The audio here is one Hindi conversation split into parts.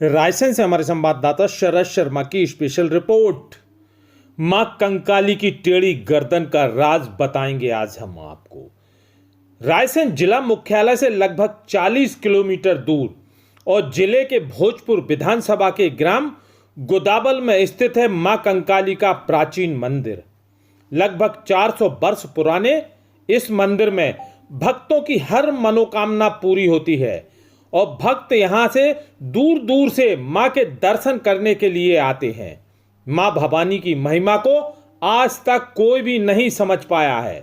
रायसेन से हमारे संवाददाता शरद शर्मा की स्पेशल रिपोर्ट। मां कंकाली की टेढ़ी गर्दन का राज बताएंगे आज हम आपको। रायसेन जिला मुख्यालय से लगभग 40 किलोमीटर दूर और जिले के भोजपुर विधानसभा के ग्राम गोदाबल में स्थित है मां कंकाली का प्राचीन मंदिर। लगभग 400 वर्ष पुराने इस मंदिर में भक्तों की हर मनोकामना पूरी होती है और भक्त यहां से दूर दूर से मां के दर्शन करने के लिए आते हैं। मां भवानी की महिमा को आज तक कोई भी नहीं समझ पाया है।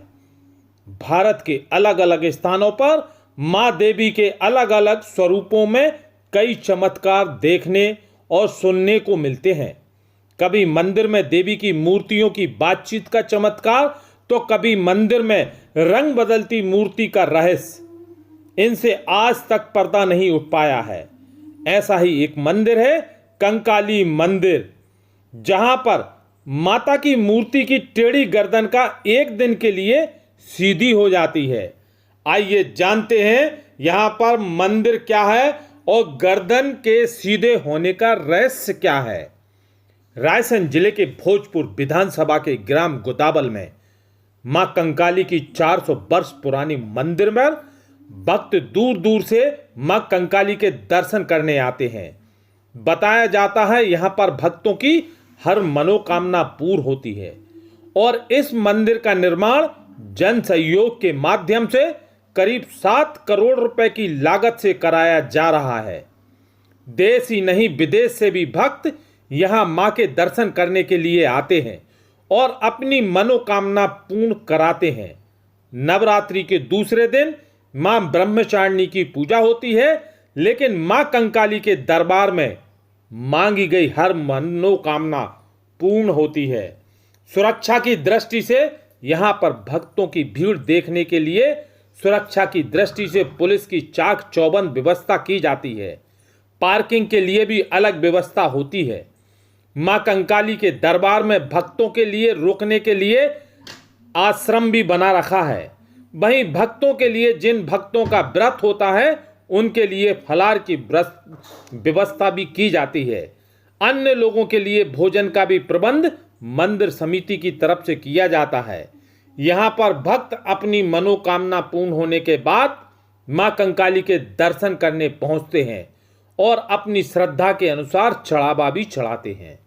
भारत के अलग अलग स्थानों पर मां देवी के अलग अलग स्वरूपों में कई चमत्कार देखने और सुनने को मिलते हैं। कभी मंदिर में देवी की मूर्तियों की बातचीत का चमत्कार, तो कभी मंदिर में रंग बदलती मूर्ति का रहस्य। इनसे आज तक पर्दा नहीं उठ पाया है। ऐसा ही एक मंदिर है कंकाली मंदिर, जहां पर माता की मूर्ति की टेढ़ी गर्दन का एक दिन के लिए सीधी हो जाती है। आइए जानते हैं यहां पर मंदिर क्या है और गर्दन के सीधे होने का रहस्य क्या है। रायसेन जिले के भोजपुर विधानसभा के ग्राम गोदाबल में मां कंकाली की 400 वर्ष पुरानी मंदिर में भक्त दूर दूर से मां कंकाली के दर्शन करने आते हैं। बताया जाता है यहां पर भक्तों की हर मनोकामना पूर्ण होती है और इस मंदिर का निर्माण जन सहयोग के माध्यम से करीब 7 करोड़ रुपए की लागत से कराया जा रहा है। देश ही नहीं विदेश से भी भक्त यहां मां के दर्शन करने के लिए आते हैं और अपनी मनोकामना पूर्ण कराते हैं। नवरात्रि के दूसरे दिन मां ब्रह्मचारिणी की पूजा होती है, लेकिन मां कंकाली के दरबार में मांगी गई हर मनोकामना पूर्ण होती है। सुरक्षा की दृष्टि से यहां पर भक्तों की भीड़ देखने के लिए सुरक्षा की दृष्टि से पुलिस की चाक चौबंद व्यवस्था की जाती है। पार्किंग के लिए भी अलग व्यवस्था होती है। मां कंकाली के दरबार में भक्तों के लिए रुकने के लिए आश्रम भी बना रखा है। वहीं भक्तों के लिए, जिन भक्तों का व्रत होता है, उनके लिए फलाहार की व्यवस्था भी की जाती है। अन्य लोगों के लिए भोजन का भी प्रबंध मंदिर समिति की तरफ से किया जाता है। यहाँ पर भक्त अपनी मनोकामना पूर्ण होने के बाद मां कंकाली के दर्शन करने पहुँचते हैं और अपनी श्रद्धा के अनुसार चढ़ावा भी चढ़ाते हैं।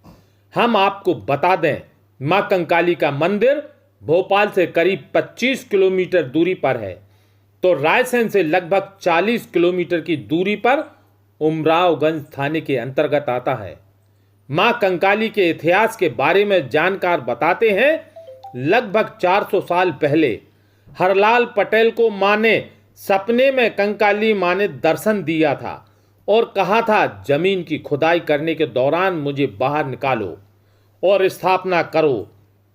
हम आपको बता दें, मां कंकाली का मंदिर भोपाल से करीब 25 किलोमीटर दूरी पर है, तो रायसेन से लगभग 40 किलोमीटर की दूरी पर उमरावगंज थाने के अंतर्गत आता है। मां कंकाली के इतिहास के बारे में जानकार बताते हैं, लगभग 400 साल पहले हरलाल पटेल को मां ने सपने में कंकाली मां ने दर्शन दिया था और कहा था, जमीन की खुदाई करने के दौरान मुझे बाहर निकालो और स्थापना करो।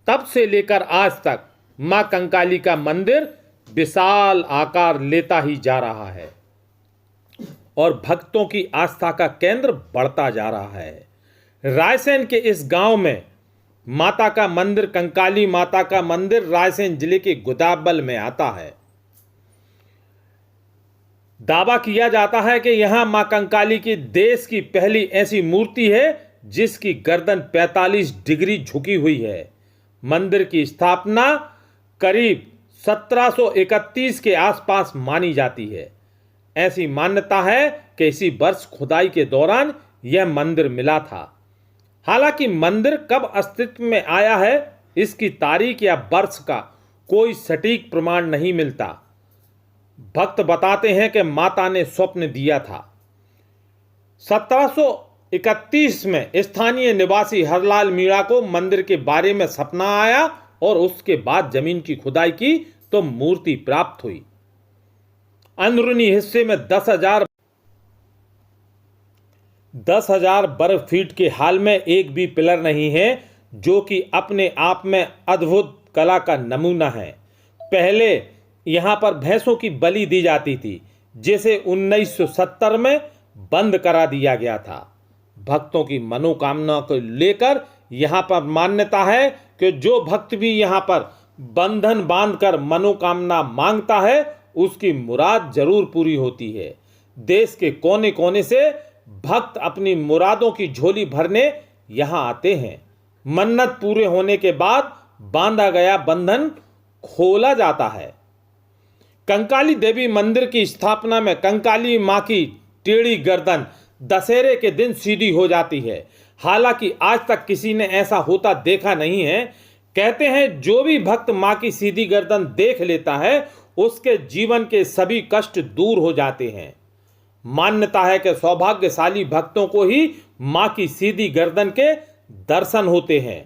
तब से लेकर आज तक मां कंकाली का मंदिर विशाल आकार लेता ही जा रहा है और भक्तों की आस्था का केंद्र बढ़ता जा रहा है। रायसेन के इस गांव में माता का मंदिर, कंकाली माता का मंदिर रायसेन जिले के गोदाबल में आता है। दावा किया जाता है कि यहां मां कंकाली की देश की पहली ऐसी मूर्ति है जिसकी गर्दन 45 डिग्री झुकी हुई है। मंदिर की स्थापना करीब 1731 के आसपास मानी जाती है। ऐसी मान्यता है कि इसी वर्ष खुदाई के दौरान यह मंदिर मिला था। हालांकि मंदिर कब अस्तित्व में आया है, इसकी तारीख या वर्ष का कोई सटीक प्रमाण नहीं मिलता। भक्त बताते हैं कि माता ने स्वप्न दिया था। 1731 में स्थानीय निवासी हरलाल मीणा को मंदिर के बारे में सपना आया और उसके बाद जमीन की खुदाई की तो मूर्ति प्राप्त हुई। अंदरूनी हिस्से में 10,000 वर्ग फीट के हाल में एक भी पिलर नहीं है, जो कि अपने आप में अद्भुत कला का नमूना है। पहले यहां पर भैंसों की बलि दी जाती थी, जिसे 1970 में बंद करा दिया गया था। भक्तों की मनोकामना को लेकर यहां पर मान्यता है कि जो भक्त भी यहां पर बंधन बांधकर मनोकामना मांगता है, उसकी मुराद जरूर पूरी होती है। देश के कोने कोने से भक्त अपनी मुरादों की झोली भरने यहां आते हैं। मन्नत पूरे होने के बाद बांधा गया बंधन खोला जाता है। कंकाली देवी मंदिर की स्थापना में कंकाली मां की टेढ़ी गर्दन दशहरे के दिन सीधी हो जाती है। हालांकि आज तक किसी ने ऐसा होता देखा नहीं है। कहते हैं जो भी भक्त मां की सीधी गर्दन देख लेता है उसके जीवन के सभी कष्ट दूर हो जाते हैं। मान्यता है कि सौभाग्यशाली भक्तों को ही मां की सीधी गर्दन के दर्शन होते हैं।